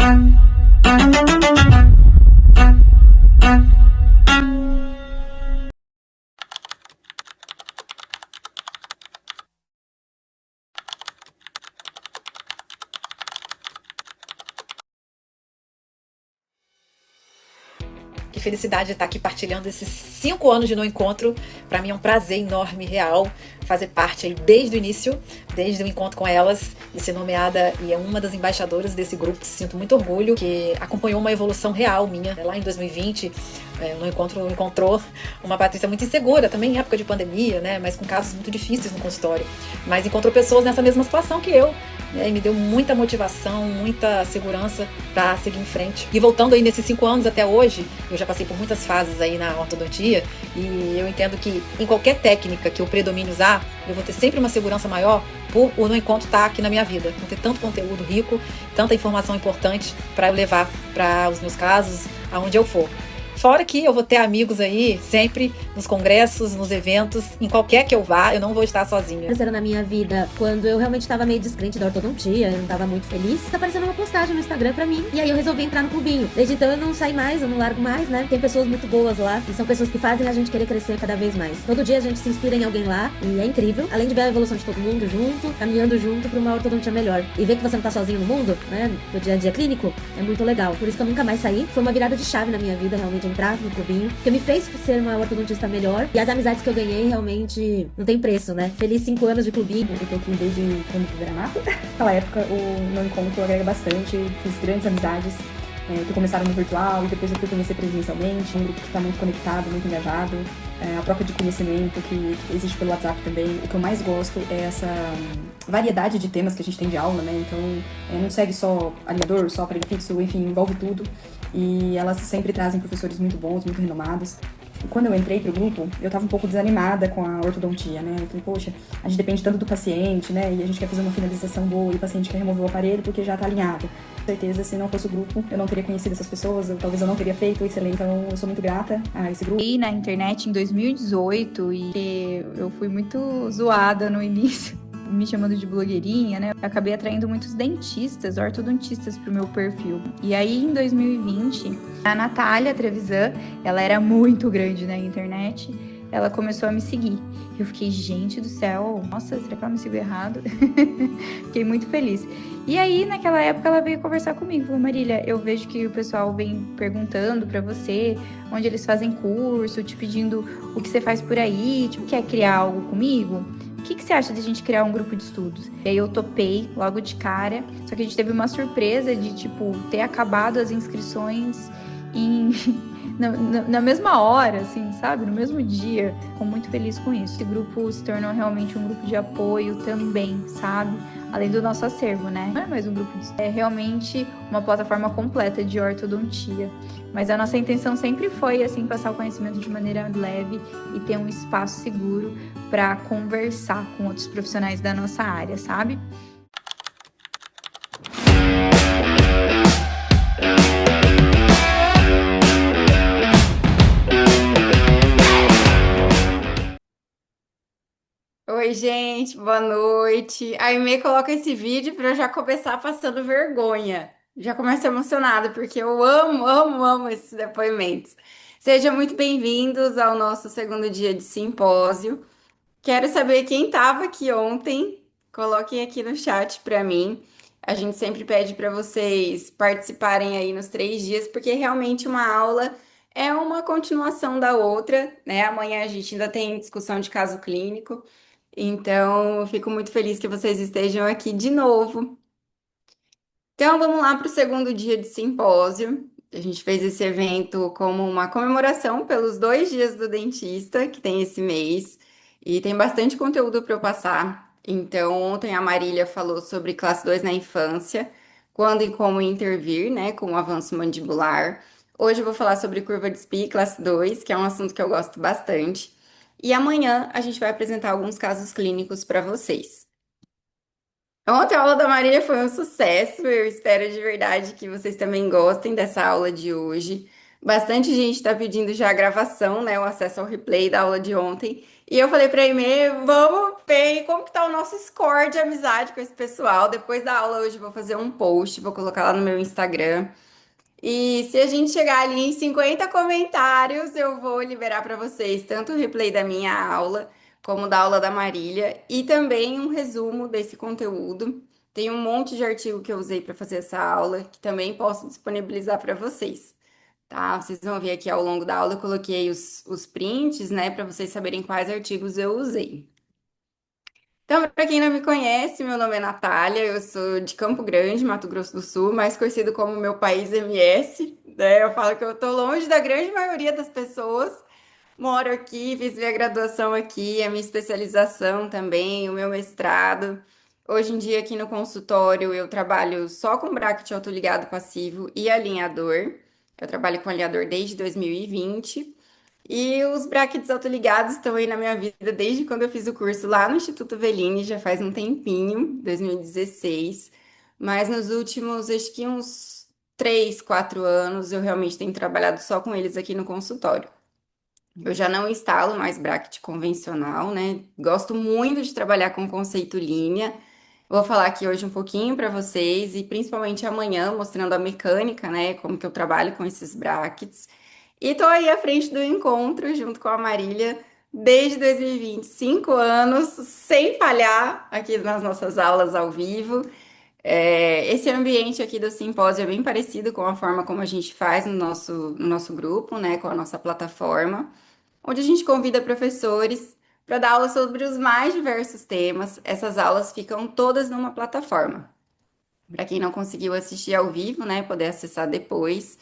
Que felicidade estar aqui partilhando esses 5 anos de No Encontro. Para mim é um prazer enorme, real, fazer parte aí desde o início, desde o encontro com elas, e ser nomeada e é uma das embaixadoras desse grupo. Sinto muito orgulho, que acompanhou uma evolução real minha. Lá em 2020, o No Encontro encontrou uma Patrícia muito insegura, também em época de pandemia, né, mas com casos muito difíceis no consultório. Mas encontrou pessoas nessa mesma situação que eu, e me deu muita motivação, muita segurança para seguir em frente. E voltando aí nesses 5 anos até hoje, eu já passei por muitas fases aí na ortodontia e eu entendo que em qualquer técnica que eu predomine usar, eu vou ter sempre uma segurança maior por o No Encontro estar aqui na minha vida. Vou ter tanto conteúdo rico, tanta informação importante para eu levar para os meus casos, aonde eu for. Fora que eu vou ter amigos aí, sempre, nos congressos, nos eventos, em qualquer que eu vá, eu não vou estar sozinha. Apareceram na minha vida quando eu realmente estava meio descrente da ortodontia, eu não estava muito feliz. Tá aparecendo uma postagem no Instagram pra mim, e aí eu resolvi entrar no clubinho. Desde então eu não saí mais, eu não largo mais, né? Tem pessoas muito boas lá, e são pessoas que fazem a gente querer crescer cada vez mais. Todo dia a gente se inspira em alguém lá, e é incrível. Além de ver a evolução de todo mundo junto, caminhando junto pra uma ortodontia melhor. E ver que você não tá sozinho no mundo, né? No dia a dia clínico, é muito legal. Por isso que eu nunca mais saí. Foi uma virada de chave na minha vida, realmente, entrar no clubinho, que me fez ser uma ortodontista melhor, e as amizades que eu ganhei realmente não tem preço, né? Feliz 5 anos de clubinho. Eu tô aqui desde quando tudo era mato. Naquela época, o No Encontro agrega bastante, fiz grandes amizades que começaram no virtual e depois eu fui conhecer presencialmente, um grupo que está muito conectado, muito engajado, a troca de conhecimento que existe pelo WhatsApp também. O que eu mais gosto é essa variedade de temas que a gente tem de aula, né? Então, não segue só alinhador, só aparelho fixo, enfim, envolve tudo. E elas sempre trazem professores muito bons, muito renomados. E quando eu entrei pro grupo, eu tava um pouco desanimada com a ortodontia, né? Eu falei, poxa, a gente depende tanto do paciente, né? E a gente quer fazer uma finalização boa e o paciente quer remover o aparelho porque já tá alinhado. Com certeza, se não fosse o grupo, eu não teria conhecido essas pessoas, talvez eu não teria feito excelente. Então, eu sou muito grata a esse grupo. E na internet em 2018 e eu fui muito zoada no início, me chamando de blogueirinha, né? Eu acabei atraindo muitos dentistas, ortodontistas pro meu perfil. E aí, em 2020, a Natália Trevisan, ela era muito grande na internet, ela começou a me seguir. Eu fiquei, gente do céu, nossa, será que ela me seguiu errado? Fiquei muito feliz. E aí, naquela época, ela veio conversar comigo. Falou, Marília, eu vejo que o pessoal vem perguntando pra você onde eles fazem curso, te pedindo o que você faz por aí, tipo, quer criar algo comigo? O que você acha de a gente criar um grupo de estudos? E aí eu topei logo de cara, só que a gente teve uma surpresa de, tipo, ter acabado as inscrições na mesma hora, assim, sabe? No mesmo dia. Fico muito feliz com isso. Esse grupo se tornou realmente um grupo de apoio também, sabe? Além do nosso acervo, né? Não é mais um grupo de estudos. É realmente uma plataforma completa de ortodontia. Mas a nossa intenção sempre foi, assim, passar o conhecimento de maneira leve e ter um espaço seguro para conversar com outros profissionais da nossa área, sabe? Oi, gente, boa noite. A Aimee coloca esse vídeo para eu já começar passando vergonha. Já começo emocionada, porque eu amo, amo, amo esses depoimentos. Sejam muito bem-vindos ao nosso segundo dia de simpósio. Quero saber quem estava aqui ontem. Coloquem aqui no chat para mim. A gente sempre pede para vocês participarem aí nos 3 dias, porque realmente uma aula é uma continuação da outra, né? Amanhã a gente ainda tem discussão de caso clínico. Então, eu fico muito feliz que vocês estejam aqui de novo. Então, vamos lá para o segundo dia de simpósio. A gente fez esse evento como uma comemoração pelos 2 dias do dentista, que tem esse mês, e tem bastante conteúdo para eu passar. Então, ontem a Marília falou sobre classe 2 na infância, quando e como intervir, né, com o avanço mandibular. Hoje eu vou falar sobre curva de Spee, classe 2, que é um assunto que eu gosto bastante. E amanhã a gente vai apresentar alguns casos clínicos para vocês. Ontem a aula da Marília foi um sucesso. Eu espero de verdade que vocês também gostem dessa aula de hoje. Bastante gente está pedindo já a gravação, né? O acesso ao replay da aula de ontem. E eu falei pra Aimee, vamos ver como que tá o nosso score de amizade com esse pessoal. Depois da aula hoje eu vou fazer um post, vou colocar lá no meu Instagram. E se a gente chegar ali em 50 comentários, eu vou liberar para vocês tanto o replay da minha aula, como da aula da Marília, e também um resumo desse conteúdo. Tem um monte de artigo que eu usei para fazer essa aula, que também posso disponibilizar para vocês, tá? Vocês vão ver aqui ao longo da aula, eu coloquei os prints, né, para vocês saberem quais artigos eu usei. Então, para quem não me conhece, meu nome é Natália, eu sou de Campo Grande, Mato Grosso do Sul, mais conhecido como meu país MS, né? Eu falo que eu tô longe da grande maioria das pessoas. Moro aqui, fiz minha graduação aqui, a minha especialização também, o meu mestrado. Hoje em dia, aqui no consultório, eu trabalho só com bracket autoligado passivo e alinhador. Eu trabalho com alinhador desde 2020. E os brackets autoligados estão aí na minha vida desde quando eu fiz o curso lá no Instituto Veline, já faz um tempinho, 2016. Mas nos últimos, acho que uns 3, 4 anos, eu realmente tenho trabalhado só com eles aqui no consultório. Eu já não instalo mais bracket convencional, né? Gosto muito de trabalhar com conceito linha. Vou falar aqui hoje um pouquinho para vocês e principalmente amanhã mostrando a mecânica, né? Como que eu trabalho com esses brackets. E tô aí à frente do encontro junto com a Marília desde 2020, 5 anos, sem falhar aqui nas nossas aulas ao vivo. Esse ambiente aqui do simpósio é bem parecido com a forma como a gente faz no nosso grupo, né? Com a nossa plataforma onde a gente convida professores para dar aula sobre os mais diversos temas. Essas aulas ficam todas numa plataforma. Para quem não conseguiu assistir ao vivo, né, poder acessar depois.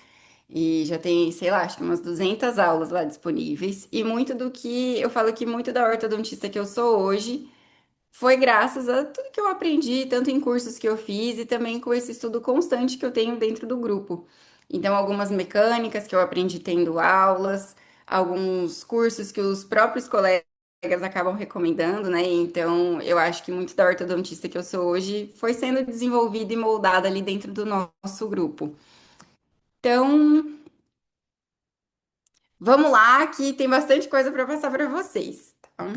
E já tem, sei lá, acho que umas 200 aulas lá disponíveis. E muito do que eu falo que muito da ortodontista que eu sou hoje foi graças a tudo que eu aprendi, tanto em cursos que eu fiz e também com esse estudo constante que eu tenho dentro do grupo. Então, algumas mecânicas que eu aprendi tendo aulas, alguns cursos que os próprios colegas acabam recomendando, né? Então, eu acho que muito da ortodontista que eu sou hoje foi sendo desenvolvida e moldada ali dentro do nosso grupo. Então, vamos lá, que tem bastante coisa para passar para vocês, tá?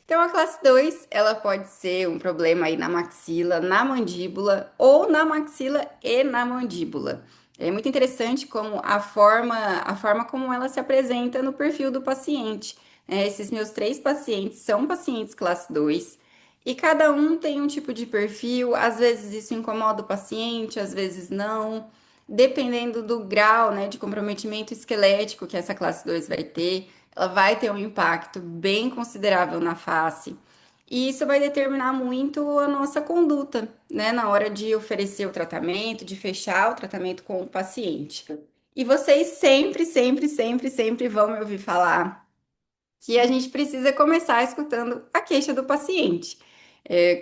Então, a classe 2 ela pode ser um problema aí na maxila, na mandíbula ou na maxila e na mandíbula. É muito interessante como a forma como ela se apresenta no perfil do paciente. Esses meus 3 pacientes são pacientes classe 2 e cada um tem um tipo de perfil. Às vezes isso incomoda o paciente, às vezes não. Dependendo do grau, né, de comprometimento esquelético que essa classe 2 vai ter, ela vai ter um impacto bem considerável na face. E isso vai determinar muito a nossa conduta, né, na hora de oferecer o tratamento, de fechar o tratamento com o paciente. E vocês sempre, sempre, sempre, sempre vão me ouvir falar que a gente precisa começar escutando a queixa do paciente.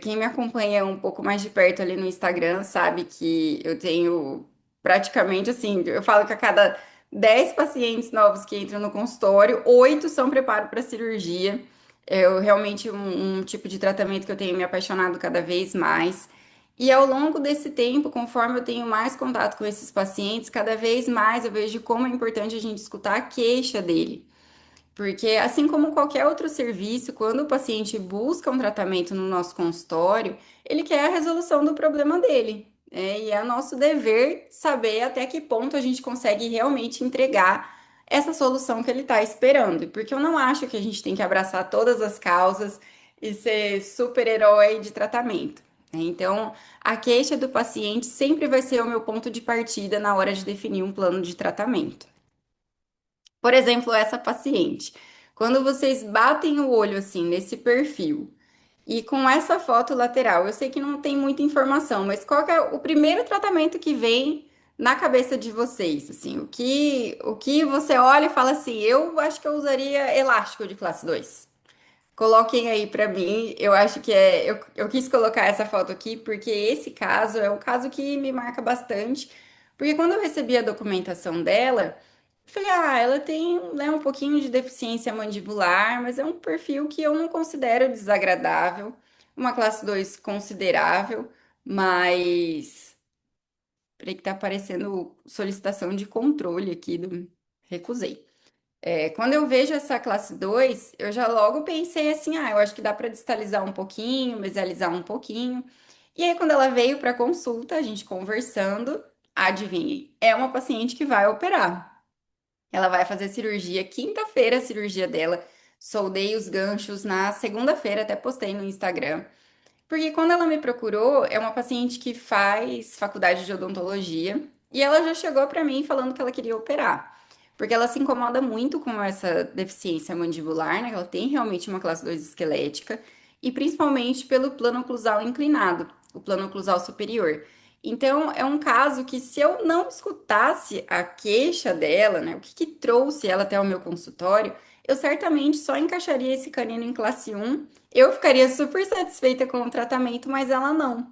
Quem me acompanha um pouco mais de perto ali no Instagram sabe que eu tenho praticamente assim, eu falo que a cada 10 pacientes novos que entram no consultório, 8 são preparo para cirurgia. Realmente um tipo de tratamento que eu tenho me apaixonado cada vez mais. E ao longo desse tempo, conforme eu tenho mais contato com esses pacientes, cada vez mais eu vejo como é importante a gente escutar a queixa dele. Porque, assim como qualquer outro serviço, quando o paciente busca um tratamento no nosso consultório, ele quer a resolução do problema dele. E é nosso dever saber até que ponto a gente consegue realmente entregar essa solução que ele está esperando. Porque eu não acho que a gente tem que abraçar todas as causas e ser super-herói de tratamento. Então, a queixa do paciente sempre vai ser o meu ponto de partida na hora de definir um plano de tratamento. Por exemplo, essa paciente. Quando vocês batem o olho assim nesse perfil e com essa foto lateral, eu sei que não tem muita informação, mas qual que é o primeiro tratamento que vem na cabeça de vocês? Assim, o que você olha e fala assim, eu acho que eu usaria elástico de classe 2. Coloquem aí pra mim. Eu acho que eu quis colocar essa foto aqui porque esse caso é um caso que me marca bastante. Porque quando eu recebi a documentação dela, eu falei, ela tem, né, um pouquinho de deficiência mandibular, mas é um perfil que eu não considero desagradável. Uma classe 2 considerável, mas. Peraí que tá aparecendo solicitação de controle aqui do. Recusei. Quando eu vejo essa classe 2, eu já logo pensei assim, eu acho que dá para distalizar um pouquinho, mesializar um pouquinho. E aí, quando ela veio para consulta, a gente conversando, adivinhe, é uma paciente que vai operar. Ela vai fazer cirurgia quinta-feira, a cirurgia dela. Soldei os ganchos na segunda-feira, até postei no Instagram. Porque quando ela me procurou, é uma paciente que faz faculdade de odontologia e ela já chegou para mim falando que ela queria operar. Porque ela se incomoda muito com essa deficiência mandibular, né? Ela tem realmente uma classe 2 esquelética e principalmente pelo plano oclusal inclinado, o plano oclusal superior. Então, é um caso que se eu não escutasse a queixa dela, né, o que trouxe ela até o meu consultório, eu certamente só encaixaria esse canino em classe 1. Eu ficaria super satisfeita com o tratamento, mas ela não.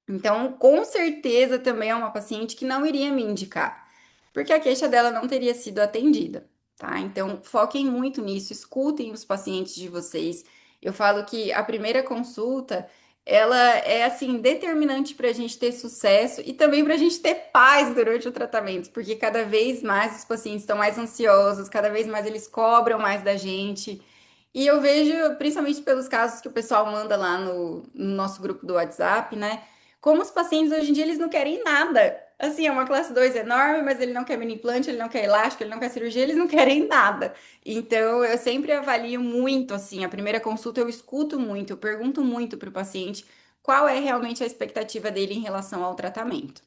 Então, com certeza também é uma paciente que não iria me indicar, porque a queixa dela não teria sido atendida, tá? Então, foquem muito nisso, escutem os pacientes de vocês. Eu falo que a primeira consulta, ela é assim determinante para a gente ter sucesso e também para a gente ter paz durante o tratamento, porque cada vez mais os pacientes estão mais ansiosos, cada vez mais eles cobram mais da gente. E eu vejo, principalmente pelos casos que o pessoal manda lá no nosso grupo do WhatsApp, né? Como os pacientes hoje em dia eles não querem nada. Assim, é uma classe 2 enorme, mas ele não quer mini implante, ele não quer elástico, ele não quer cirurgia, eles não querem nada. Então, eu sempre avalio muito, assim, a primeira consulta eu escuto muito, eu pergunto muito para o paciente qual é realmente a expectativa dele em relação ao tratamento.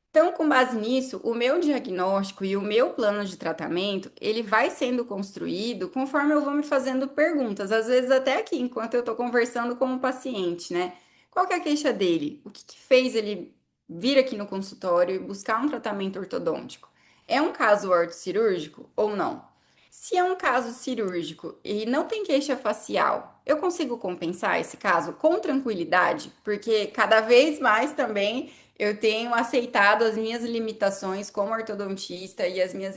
Então, com base nisso, o meu diagnóstico e o meu plano de tratamento, ele vai sendo construído conforme eu vou me fazendo perguntas, às vezes até aqui, enquanto eu estou conversando com o paciente, né? Qual que é a queixa dele? O que que fez ele vir aqui no consultório e buscar um tratamento ortodôntico? É um caso ortocirúrgico ou não? Se é um caso cirúrgico e não tem queixa facial, eu consigo compensar esse caso com tranquilidade? Porque cada vez mais também eu tenho aceitado as minhas limitações como ortodontista e as minhas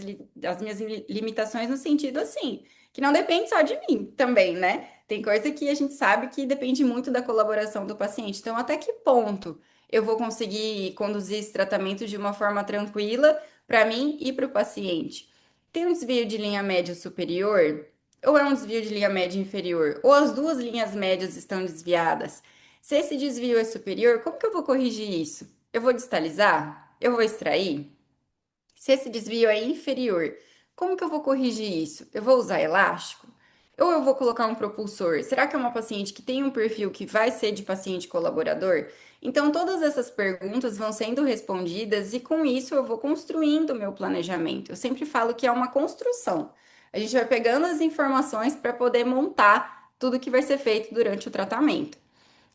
limitações no sentido assim, que não depende só de mim também, né? Tem coisa que a gente sabe que depende muito da colaboração do paciente. Então, até que ponto eu vou conseguir conduzir esse tratamento de uma forma tranquila para mim e para o paciente? Tem um desvio de linha média superior? Ou é um desvio de linha média inferior? Ou as duas linhas médias estão desviadas? Se esse desvio é superior, como que eu vou corrigir isso? Eu vou distalizar? Eu vou extrair? Se esse desvio é inferior, como que eu vou corrigir isso? Eu vou usar elástico? Ou eu vou colocar um propulsor? Será que é uma paciente que tem um perfil que vai ser de paciente colaborador? Então, todas essas perguntas vão sendo respondidas e com isso eu vou construindo o meu planejamento. Eu sempre falo que é uma construção. A gente vai pegando as informações para poder montar tudo que vai ser feito durante o tratamento.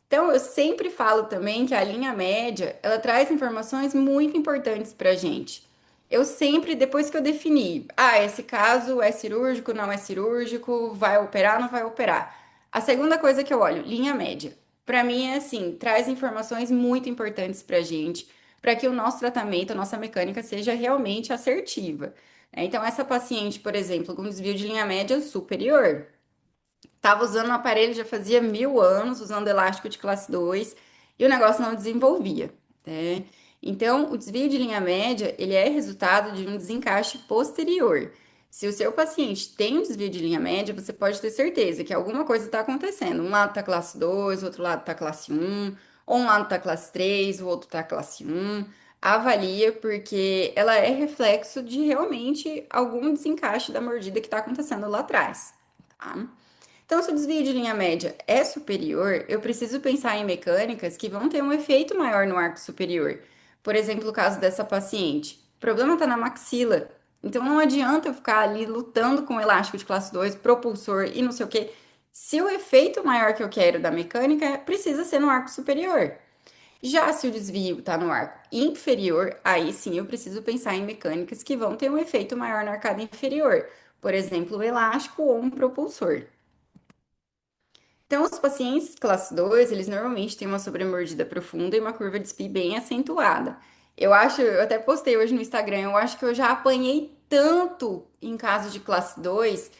Então, eu sempre falo também que a linha média, ela traz informações muito importantes para a gente. Eu sempre, depois que eu defini, esse caso é cirúrgico, não é cirúrgico, vai operar, não vai operar. A segunda coisa que eu olho, linha média. Para mim é assim, traz informações muito importantes para a gente, para que o nosso tratamento, a nossa mecânica seja realmente assertiva. Então, essa paciente, por exemplo, com desvio de linha média superior, tava usando o aparelho já fazia 1000 anos, usando elástico de classe 2, e o negócio não desenvolvia, né? Então, o desvio de linha média, ele é resultado de um desencaixe posterior. Se o seu paciente tem um desvio de linha média, você pode ter certeza que alguma coisa está acontecendo. Um lado está classe 2, o outro lado está classe 1, ou um lado está classe 3, o outro está classe 1. Avalia, porque ela é reflexo de realmente algum desencaixe da mordida que está acontecendo lá atrás, tá? Então, se o desvio de linha média é superior, eu preciso pensar em mecânicas que vão ter um efeito maior no arco superior. Por exemplo, o caso dessa paciente. O problema está na maxila. Então, não adianta eu ficar ali lutando com elástico de classe 2, propulsor e não sei o quê. Se o efeito maior que eu quero da mecânica precisa ser no arco superior. Já se o desvio está no arco inferior, aí sim eu preciso pensar em mecânicas que vão ter um efeito maior na arcada inferior. Por exemplo, o elástico ou um propulsor. Então, os pacientes classe 2, eles normalmente têm uma sobremordida profunda e uma curva de SPI bem acentuada. Eu até postei hoje no Instagram, eu acho que eu já apanhei tanto em casos de classe 2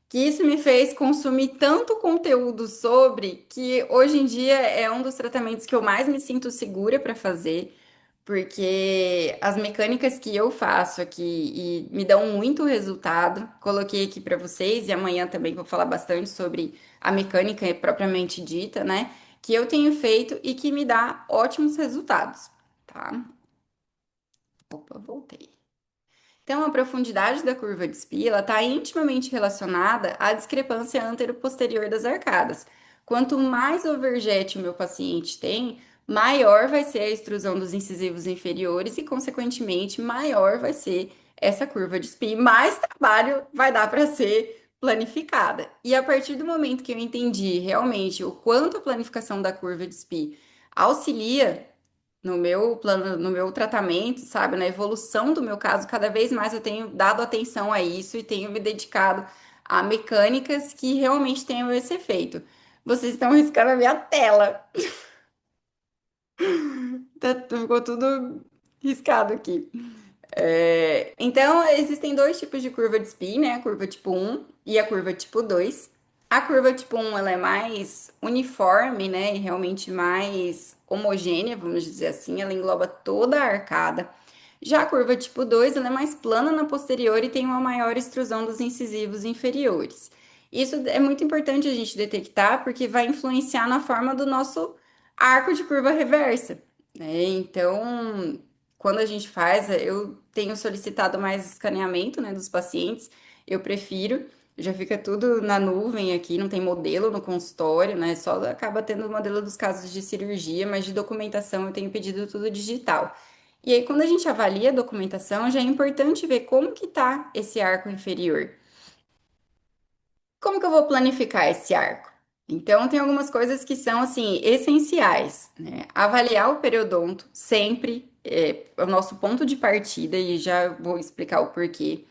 que isso me fez consumir tanto conteúdo sobre que hoje em dia é um dos tratamentos que eu mais me sinto segura para fazer, porque as mecânicas que eu faço aqui e me dão muito resultado, coloquei aqui para vocês e amanhã também vou falar bastante sobre a mecânica propriamente dita, né? Que eu tenho feito e que me dá ótimos resultados, tá? Opa, voltei. Então, a profundidade da curva de Spee está intimamente relacionada à discrepância antero-posterior das arcadas. Quanto mais overjet o meu paciente tem, maior vai ser a extrusão dos incisivos inferiores e, consequentemente, maior vai ser essa curva de Spee. Mais trabalho vai dar para ser planificada. E a partir do momento que eu entendi realmente o quanto a planificação da curva de Spee auxilia no meu plano, no meu tratamento, sabe, na evolução do meu caso, cada vez mais eu tenho dado atenção a isso e tenho me dedicado a mecânicas que realmente tenham esse efeito. Vocês estão riscando a minha tela. Ficou tudo riscado aqui. Então, existem dois tipos de curva de Spee, né? A curva tipo 1 e a curva tipo 2. A curva tipo 1, ela é mais uniforme, né? E realmente mais homogênea, vamos dizer assim. Ela engloba toda a arcada. Já a curva tipo 2, ela é mais plana na posterior e tem uma maior extrusão dos incisivos inferiores. Isso é muito importante a gente detectar, porque vai influenciar na forma do nosso arco de curva reversa, né? Então, quando a gente faz, eu tenho solicitado mais escaneamento, né, dos pacientes, eu prefiro, já fica tudo na nuvem aqui, não tem modelo no consultório, né, só acaba tendo o modelo dos casos de cirurgia, mas de documentação eu tenho pedido tudo digital. E aí, quando a gente avalia a documentação, já é importante ver como que tá esse arco inferior. Como que eu vou planificar esse arco? Então, tem algumas coisas que são, assim, essenciais, né? Avaliar o periodonto sempre é o nosso ponto de partida e já vou explicar o porquê.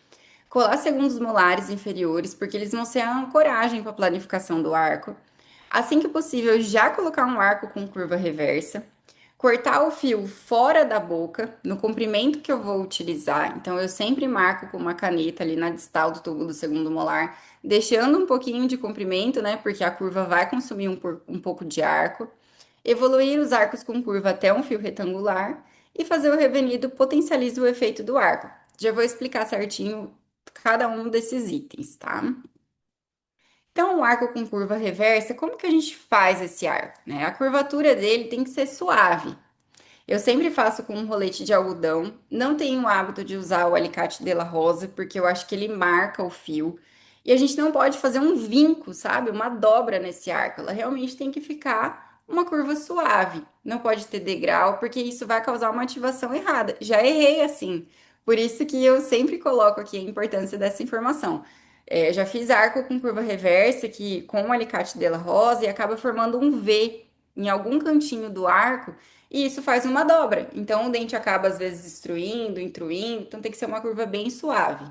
Colar segundos molares inferiores, porque eles vão ser a ancoragem para a planificação do arco. Assim que possível, já colocar um arco com curva reversa. Cortar o fio fora da boca, no comprimento que eu vou utilizar. Então, eu sempre marco com uma caneta ali na distal do tubo do segundo molar, deixando um pouquinho de comprimento, né? Porque a curva vai consumir um pouco de arco. Evoluir os arcos com curva até um fio retangular e fazer o revenido potencializa o efeito do arco. Já vou explicar certinho cada um desses itens, tá? Então, o arco com curva reversa, como que a gente faz esse arco, né? A curvatura dele tem que ser suave. Eu sempre faço com um rolete de algodão. Não tenho o hábito de usar o alicate Della Rosa, porque eu acho que ele marca o fio. E a gente não pode fazer um vinco, sabe? Uma dobra nesse arco. Ela realmente tem que ficar uma curva suave. Não pode ter degrau, porque isso vai causar uma ativação errada. Já errei assim. Por isso que eu sempre coloco aqui a importância dessa informação. Já fiz arco com curva reversa, que com o alicate Della Rosa, e acaba formando um V em algum cantinho do arco e isso faz uma dobra. Então, o dente acaba, às vezes, destruindo, intruindo. Então, tem que ser uma curva bem suave.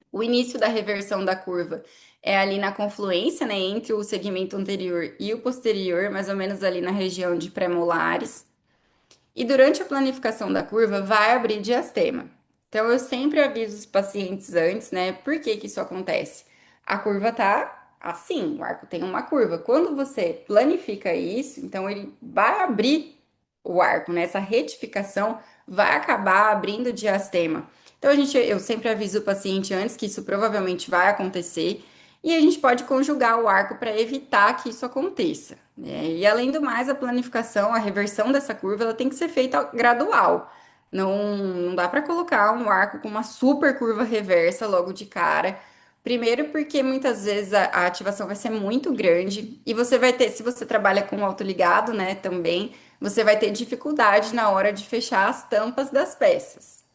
O início da reversão da curva é ali na confluência, né, entre o segmento anterior e o posterior, mais ou menos ali na região de pré-molares. E durante a planificação da curva, vai abrir diastema. Então, eu sempre aviso os pacientes antes, né? Por que que isso acontece? A curva tá assim, o arco tem uma curva. Quando você planifica isso, então ele vai abrir o arco, né? Essa retificação vai acabar abrindo diastema. Então, eu sempre aviso o paciente antes que isso provavelmente vai acontecer e a gente pode conjugar o arco para evitar que isso aconteça, né? E além do mais, a planificação, a reversão dessa curva, ela tem que ser feita gradual. Não dá para colocar um arco com uma super curva reversa logo de cara. Primeiro, porque muitas vezes a ativação vai ser muito grande e você vai ter, se você trabalha com autoligado, né, também, você vai ter dificuldade na hora de fechar as tampas das peças.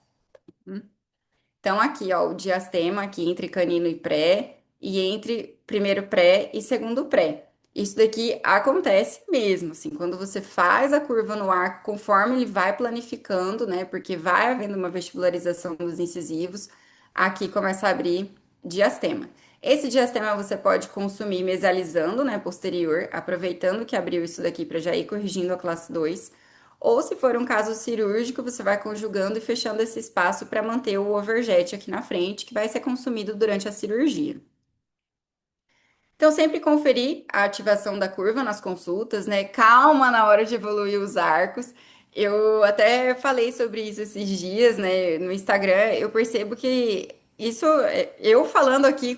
Então, aqui, ó, o diastema aqui entre canino e pré, e entre primeiro pré e segundo pré. Isso daqui acontece mesmo, assim, quando você faz a curva no arco, conforme ele vai planificando, né, porque vai havendo uma vestibularização dos incisivos, aqui começa a abrir diastema. Esse diastema você pode consumir mesalizando, né, posterior, aproveitando que abriu isso daqui para já ir corrigindo a classe 2. Ou se for um caso cirúrgico, você vai conjugando e fechando esse espaço para manter o overjet aqui na frente, que vai ser consumido durante a cirurgia. Então, sempre conferir a ativação da curva nas consultas, né? Calma na hora de evoluir os arcos. Eu até falei sobre isso esses dias, né, no Instagram. Eu percebo que isso, eu falando aqui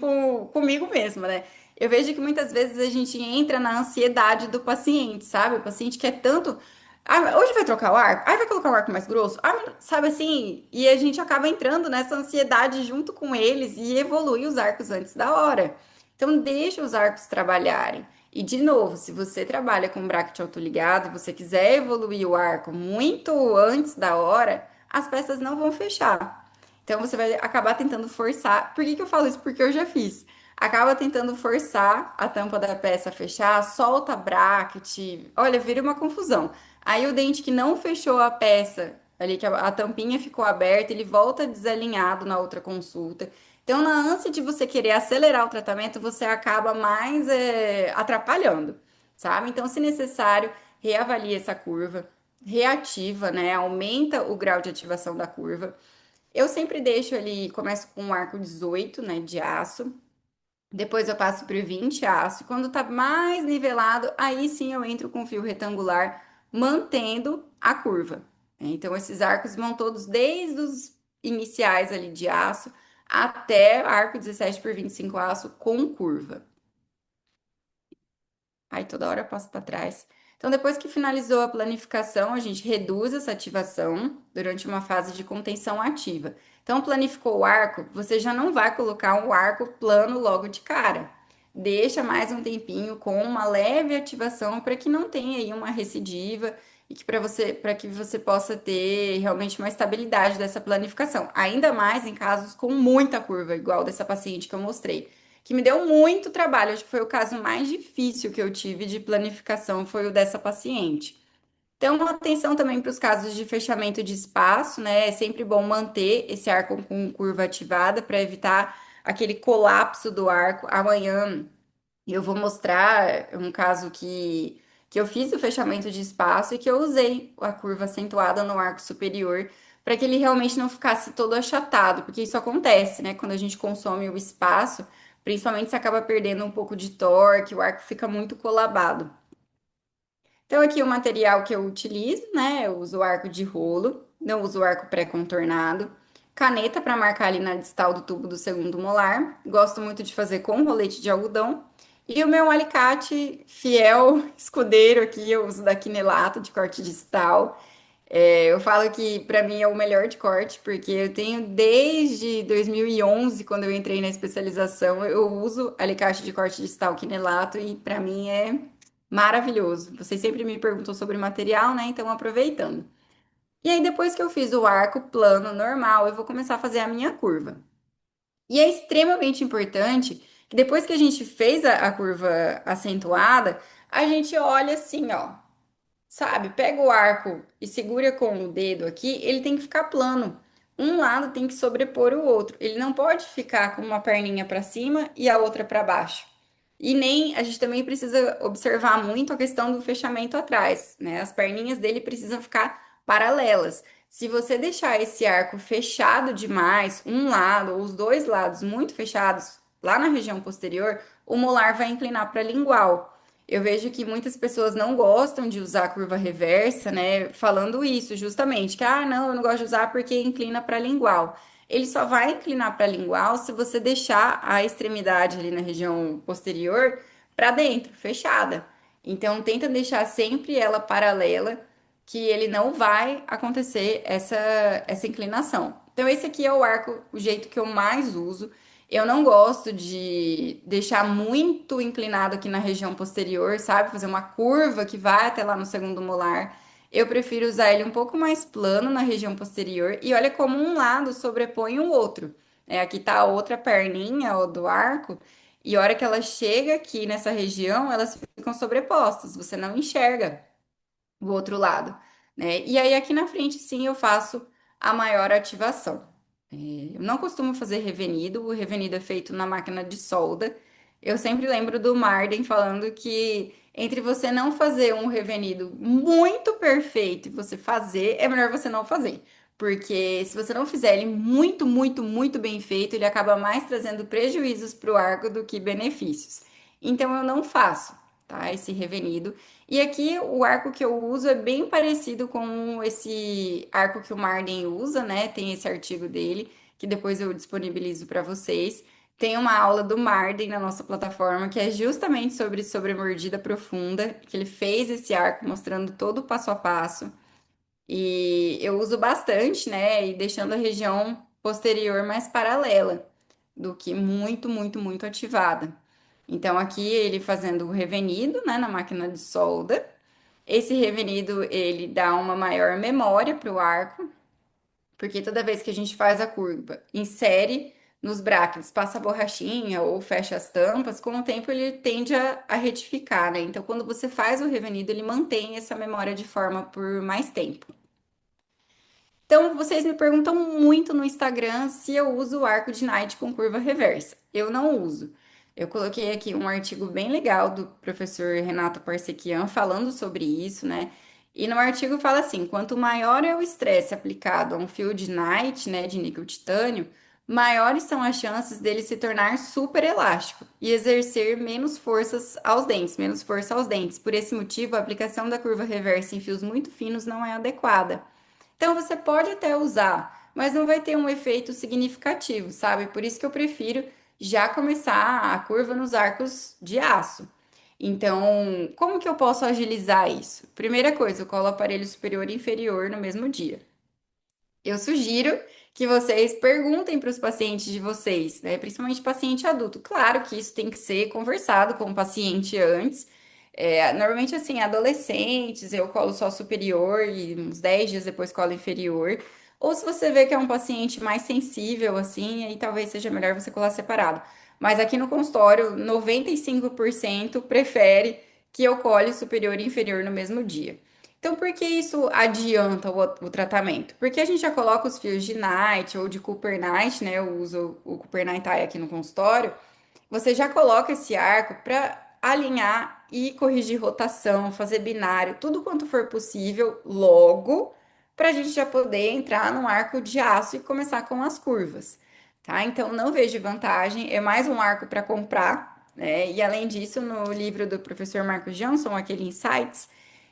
comigo mesma, né? Eu vejo que muitas vezes a gente entra na ansiedade do paciente, sabe? O paciente quer tanto. Ah, hoje vai trocar o arco? Ah, vai colocar um arco mais grosso? Ah, sabe assim? E a gente acaba entrando nessa ansiedade junto com eles e evolui os arcos antes da hora. Então, deixa os arcos trabalharem. E de novo, se você trabalha com bracket autoligado e você quiser evoluir o arco muito antes da hora, as peças não vão fechar. Então você vai acabar tentando forçar. Por que que eu falo isso? Porque eu já fiz. Acaba tentando forçar a tampa da peça a fechar, solta bracket, olha, vira uma confusão. Aí o dente que não fechou a peça, ali que a tampinha ficou aberta, ele volta desalinhado na outra consulta. Então, na ânsia de você querer acelerar o tratamento, você acaba mais atrapalhando, sabe? Então, se necessário, reavalie essa curva, reativa, né? Aumenta o grau de ativação da curva. Eu sempre deixo ali, começo com um arco 18, né, de aço. Depois eu passo para o 20 aço. Quando tá mais nivelado, aí sim eu entro com fio retangular, mantendo a curva. Então, esses arcos vão todos desde os iniciais ali de aço até arco 17 por 25 aço com curva. Aí toda hora eu passo para trás. Então, depois que finalizou a planificação, a gente reduz essa ativação durante uma fase de contenção ativa. Então, planificou o arco, você já não vai colocar um arco plano logo de cara. Deixa mais um tempinho com uma leve ativação para que não tenha aí uma recidiva e que para que você possa ter realmente uma estabilidade dessa planificação. Ainda mais em casos com muita curva, igual dessa paciente que eu mostrei que me deu muito trabalho. Acho que foi o caso mais difícil que eu tive de planificação, foi o dessa paciente. Então, atenção também para os casos de fechamento de espaço, né? É sempre bom manter esse arco com curva ativada para evitar aquele colapso do arco. Amanhã eu vou mostrar um caso que eu fiz o fechamento de espaço e que eu usei a curva acentuada no arco superior para que ele realmente não ficasse todo achatado, porque isso acontece, né? Quando a gente consome o espaço, principalmente se acaba perdendo um pouco de torque, o arco fica muito colabado. Então, aqui o material que eu utilizo, né? Eu uso o arco de rolo, não uso o arco pré-contornado. Caneta para marcar ali na distal do tubo do segundo molar. Gosto muito de fazer com rolete de algodão. E o meu alicate fiel, escudeiro aqui, eu uso da Quinelato, de corte distal. Eu falo que para mim é o melhor de corte, porque eu tenho desde 2011, quando eu entrei na especialização, eu uso alicate de corte distal Quinelato e para mim é maravilhoso. Vocês sempre me perguntam sobre material, né? Então, aproveitando. E aí, depois que eu fiz o arco plano normal, eu vou começar a fazer a minha curva. E é extremamente importante que depois que a gente fez a curva acentuada, a gente olha assim, ó. Sabe, pega o arco e segura com o dedo aqui, ele tem que ficar plano. Um lado tem que sobrepor o outro. Ele não pode ficar com uma perninha para cima e a outra para baixo. E nem a gente também precisa observar muito a questão do fechamento atrás, né? As perninhas dele precisam ficar paralelas. Se você deixar esse arco fechado demais, um lado ou os dois lados muito fechados, lá na região posterior, o molar vai inclinar para lingual. Eu vejo que muitas pessoas não gostam de usar a curva reversa, né? Falando isso justamente, que não, eu não gosto de usar porque inclina para lingual. Ele só vai inclinar para lingual se você deixar a extremidade ali na região posterior para dentro, fechada. Então tenta deixar sempre ela paralela, que ele não vai acontecer essa inclinação. Então esse aqui é o arco, o jeito que eu mais uso. Eu não gosto de deixar muito inclinado aqui na região posterior, sabe? Fazer uma curva que vai até lá no segundo molar. Eu prefiro usar ele um pouco mais plano na região posterior. E olha como um lado sobrepõe o outro. Aqui tá a outra perninha ó, do arco. E a hora que ela chega aqui nessa região, elas ficam sobrepostas. Você não enxerga o outro lado, né? E aí aqui na frente, sim, eu faço a maior ativação. Eu não costumo fazer revenido, o revenido é feito na máquina de solda. Eu sempre lembro do Marden falando que entre você não fazer um revenido muito perfeito e você fazer, é melhor você não fazer. Porque se você não fizer ele muito, muito, muito bem feito, ele acaba mais trazendo prejuízos para o arco do que benefícios. Então eu não faço, tá? Esse revenido. E aqui o arco que eu uso é bem parecido com esse arco que o Marden usa, né? Tem esse artigo dele, que depois eu disponibilizo para vocês. Tem uma aula do Marden na nossa plataforma que é justamente sobre mordida profunda, que ele fez esse arco mostrando todo o passo a passo. E eu uso bastante, né? E deixando a região posterior mais paralela do que muito ativada. Então, aqui ele fazendo o revenido, né, na máquina de solda. Esse revenido, ele dá uma maior memória para o arco, porque toda vez que a gente faz a curva, insere nos brackets, passa a borrachinha ou fecha as tampas, com o tempo ele tende a retificar, né? Então, quando você faz o revenido, ele mantém essa memória de forma por mais tempo. Então, vocês me perguntam muito no Instagram se eu uso o arco de Knight com curva reversa. Eu não uso. Eu coloquei aqui um artigo bem legal do professor Renato Parsequian falando sobre isso, né? E no artigo fala assim: quanto maior é o estresse aplicado a um fio de Knight, né, de níquel titânio, maiores são as chances dele se tornar super elástico e exercer menos forças aos dentes, menos força aos dentes. Por esse motivo, a aplicação da curva reversa em fios muito finos não é adequada. Então você pode até usar, mas não vai ter um efeito significativo, sabe? Por isso que eu prefiro já começar a curva nos arcos de aço. Então, como que eu posso agilizar isso? Primeira coisa, eu colo o aparelho superior e inferior no mesmo dia. Eu sugiro que vocês perguntem para os pacientes de vocês, né? Principalmente paciente adulto. Claro que isso tem que ser conversado com o paciente antes. Normalmente, assim, adolescentes, eu colo só superior e uns 10 dias depois colo inferior. Ou se você vê que é um paciente mais sensível, assim, aí talvez seja melhor você colar separado. Mas aqui no consultório, 95% prefere que eu cole superior e inferior no mesmo dia. Então, por que isso adianta o tratamento? Porque a gente já coloca os fios de Night ou de Cooper Night, né? Eu uso o Cooper Night Eye aqui no consultório. Você já coloca esse arco para alinhar e corrigir rotação, fazer binário, tudo quanto for possível, logo, para a gente já poder entrar no arco de aço e começar com as curvas, tá? Então, não vejo vantagem, é mais um arco para comprar, né? E além disso, no livro do professor Marcos Johnson, aquele Insights,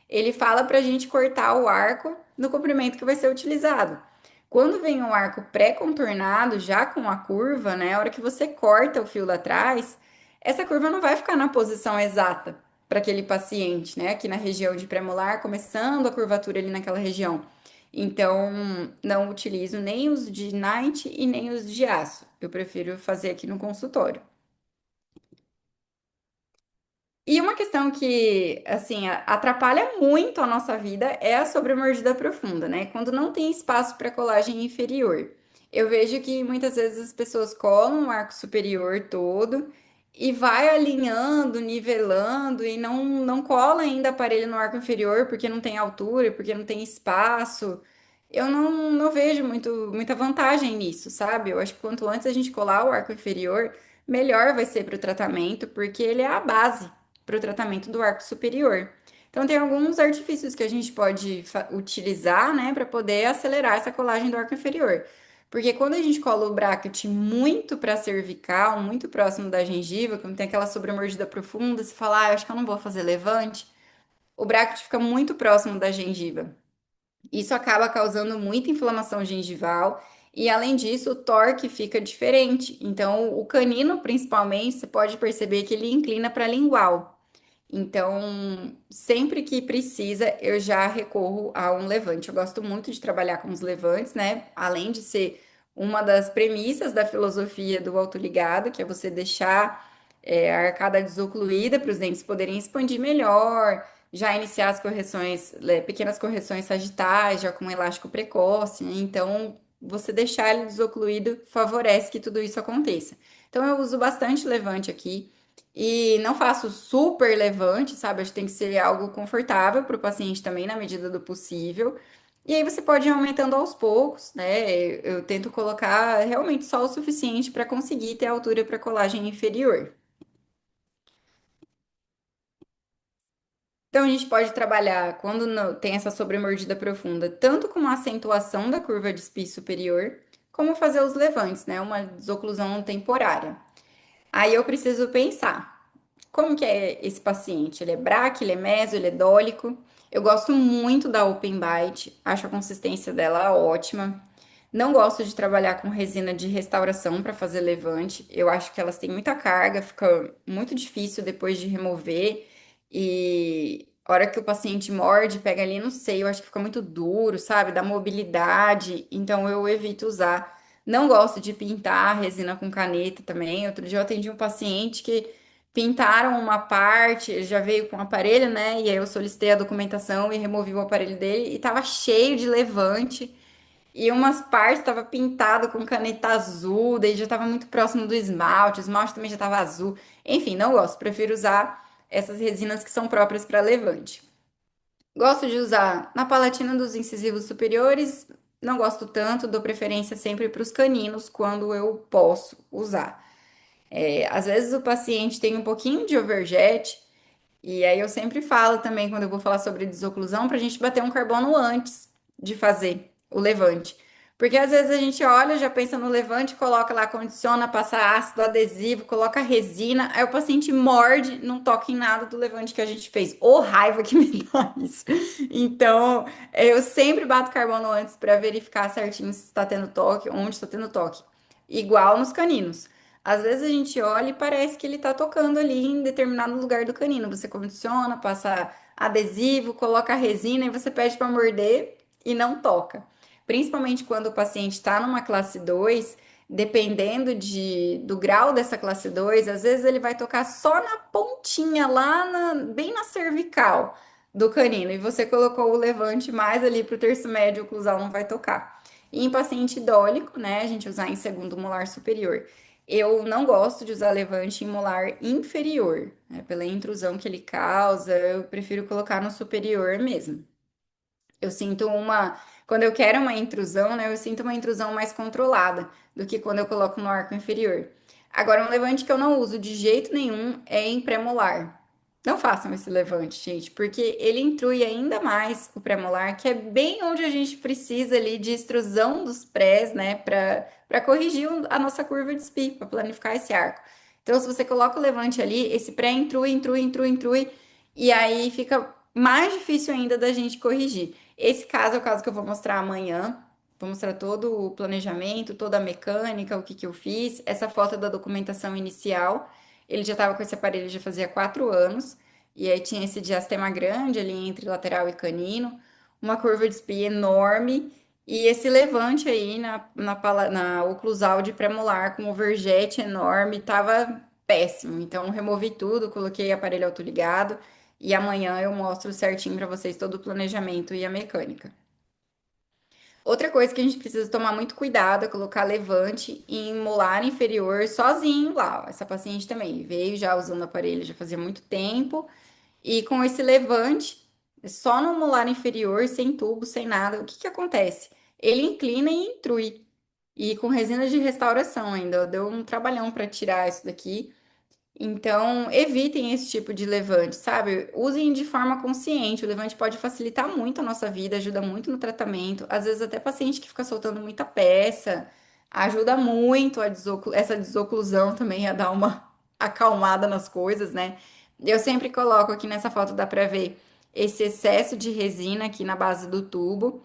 ele fala para a gente cortar o arco no comprimento que vai ser utilizado. Quando vem um arco pré-contornado, já com a curva, né? A hora que você corta o fio lá atrás, essa curva não vai ficar na posição exata para aquele paciente, né? Aqui na região de premolar, começando a curvatura ali naquela região. Então, não utilizo nem os de night e nem os de aço. Eu prefiro fazer aqui no consultório. E uma questão que, assim, atrapalha muito a nossa vida é a sobremordida profunda, né? Quando não tem espaço para colagem inferior. Eu vejo que muitas vezes as pessoas colam o arco superior todo e vai alinhando, nivelando e não cola ainda aparelho no arco inferior porque não tem altura, porque não tem espaço. Eu não vejo muita vantagem nisso, sabe? Eu acho que quanto antes a gente colar o arco inferior, melhor vai ser para o tratamento, porque ele é a base para o tratamento do arco superior. Então, tem alguns artifícios que a gente pode utilizar, né, para poder acelerar essa colagem do arco inferior. Porque quando a gente cola o bracket muito para cervical, muito próximo da gengiva, quando tem aquela sobremordida profunda, você fala, ah, eu acho que eu não vou fazer levante, o bracket fica muito próximo da gengiva. Isso acaba causando muita inflamação gengival e, além disso, o torque fica diferente. Então, o canino, principalmente, você pode perceber que ele inclina para lingual. Então, sempre que precisa, eu já recorro a um levante. Eu gosto muito de trabalhar com os levantes, né? Além de ser uma das premissas da filosofia do autoligado, que é você deixar a arcada desocluída para os dentes poderem expandir melhor, já iniciar as correções, pequenas correções sagitais, já com um elástico precoce, né? Então, você deixar ele desocluído favorece que tudo isso aconteça. Então, eu uso bastante levante aqui. E não faço super levante, sabe? Acho que tem que ser algo confortável para o paciente também, na medida do possível. E aí você pode ir aumentando aos poucos, né? Eu tento colocar realmente só o suficiente para conseguir ter altura para colagem inferior. Então a gente pode trabalhar quando tem essa sobremordida profunda, tanto com a acentuação da curva de SPI superior, como fazer os levantes, né? Uma desoclusão temporária. Aí eu preciso pensar. Como que é esse paciente? Ele é braque, ele é meso, ele é dólico. Eu gosto muito da Open Bite, acho a consistência dela ótima. Não gosto de trabalhar com resina de restauração para fazer levante. Eu acho que elas têm muita carga, fica muito difícil depois de remover. E a hora que o paciente morde, pega ali no seio, eu acho que fica muito duro, sabe? Dá mobilidade. Então eu evito usar. Não gosto de pintar a resina com caneta também. Outro dia eu atendi um paciente que pintaram uma parte, ele já veio com o aparelho, né? E aí eu solicitei a documentação e removi o aparelho dele e tava cheio de levante. E umas partes estava pintado com caneta azul, daí já estava muito próximo do esmalte, o esmalte também já estava azul. Enfim, não gosto, prefiro usar essas resinas que são próprias para levante. Gosto de usar na palatina dos incisivos superiores, não gosto tanto, dou preferência sempre para os caninos quando eu posso usar. Às vezes o paciente tem um pouquinho de overjet, e aí eu sempre falo também, quando eu vou falar sobre desoclusão, para a gente bater um carbono antes de fazer o levante. Porque às vezes a gente olha, já pensa no levante, coloca lá, condiciona, passa ácido adesivo, coloca resina, aí o paciente morde, não toca em nada do levante que a gente fez. Ô, raiva que me dá isso. Então, eu sempre bato carbono antes para verificar certinho se está tendo toque, onde está tendo toque. Igual nos caninos. Às vezes a gente olha e parece que ele tá tocando ali em determinado lugar do canino. Você condiciona, passa adesivo, coloca a resina e você pede para morder e não toca. Principalmente quando o paciente está numa classe 2, dependendo do grau dessa classe 2, às vezes ele vai tocar só na pontinha, bem na cervical do canino, e você colocou o levante mais ali para o terço médio oclusal, não vai tocar. E em paciente dólico, né, a gente usar em segundo molar superior. Eu não gosto de usar levante em molar inferior, né? Pela intrusão que ele causa, eu prefiro colocar no superior mesmo. Eu sinto uma. Quando eu quero uma intrusão, né? Eu sinto uma intrusão mais controlada do que quando eu coloco no arco inferior. Agora, um levante que eu não uso de jeito nenhum é em pré-molar. Não façam esse levante, gente, porque ele intrui ainda mais o pré-molar, que é bem onde a gente precisa ali de extrusão dos prés, né? Para corrigir a nossa curva de SPI, para planificar esse arco. Então, se você coloca o levante ali, esse pré intrui, intrui, intrui, intrui, e aí fica mais difícil ainda da gente corrigir. Esse caso é o caso que eu vou mostrar amanhã. Vou mostrar todo o planejamento, toda a mecânica, o que que eu fiz. Essa foto é da documentação inicial. Ele já estava com esse aparelho já fazia 4 anos. E aí tinha esse diastema grande ali entre lateral e canino. Uma curva de SPI enorme. E esse levante aí na oclusal de premolar com overjet enorme. Tava péssimo. Então removi tudo, coloquei aparelho autoligado. E amanhã eu mostro certinho para vocês todo o planejamento e a mecânica. Outra coisa que a gente precisa tomar muito cuidado é colocar levante em molar inferior sozinho lá. Essa paciente também veio já usando o aparelho já fazia muito tempo. E com esse levante, só no molar inferior, sem tubo, sem nada, o que que acontece? Ele inclina e intrui. E com resina de restauração ainda. Deu um trabalhão para tirar isso daqui. Então, evitem esse tipo de levante, sabe? Usem de forma consciente. O levante pode facilitar muito a nossa vida, ajuda muito no tratamento. Às vezes, até paciente que fica soltando muita peça, ajuda muito essa desoclusão também a dar uma acalmada nas coisas, né? Eu sempre coloco aqui nessa foto, dá pra ver esse excesso de resina aqui na base do tubo.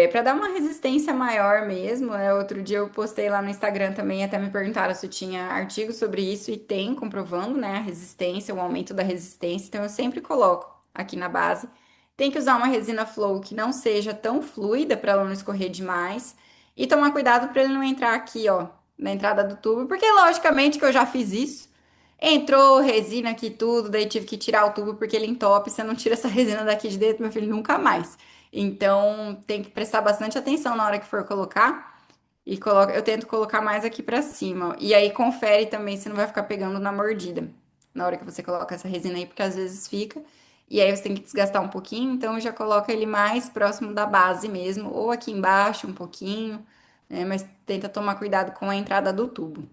Para dar uma resistência maior mesmo, né? Outro dia eu postei lá no Instagram também, até me perguntaram se tinha artigo sobre isso e tem, comprovando, né, a resistência, o aumento da resistência. Então eu sempre coloco aqui na base. Tem que usar uma resina flow que não seja tão fluida para ela não escorrer demais e tomar cuidado para ele não entrar aqui, ó, na entrada do tubo, porque logicamente que eu já fiz isso. Entrou resina aqui tudo, daí tive que tirar o tubo porque ele entope. Você não tira essa resina daqui de dentro, meu filho, nunca mais. Então, tem que prestar bastante atenção na hora que for colocar. E eu tento colocar mais aqui pra cima, ó. E aí confere também se não vai ficar pegando na mordida. Na hora que você coloca essa resina aí, porque às vezes fica. E aí você tem que desgastar um pouquinho, então já coloca ele mais próximo da base mesmo, ou aqui embaixo um pouquinho, né? Mas tenta tomar cuidado com a entrada do tubo.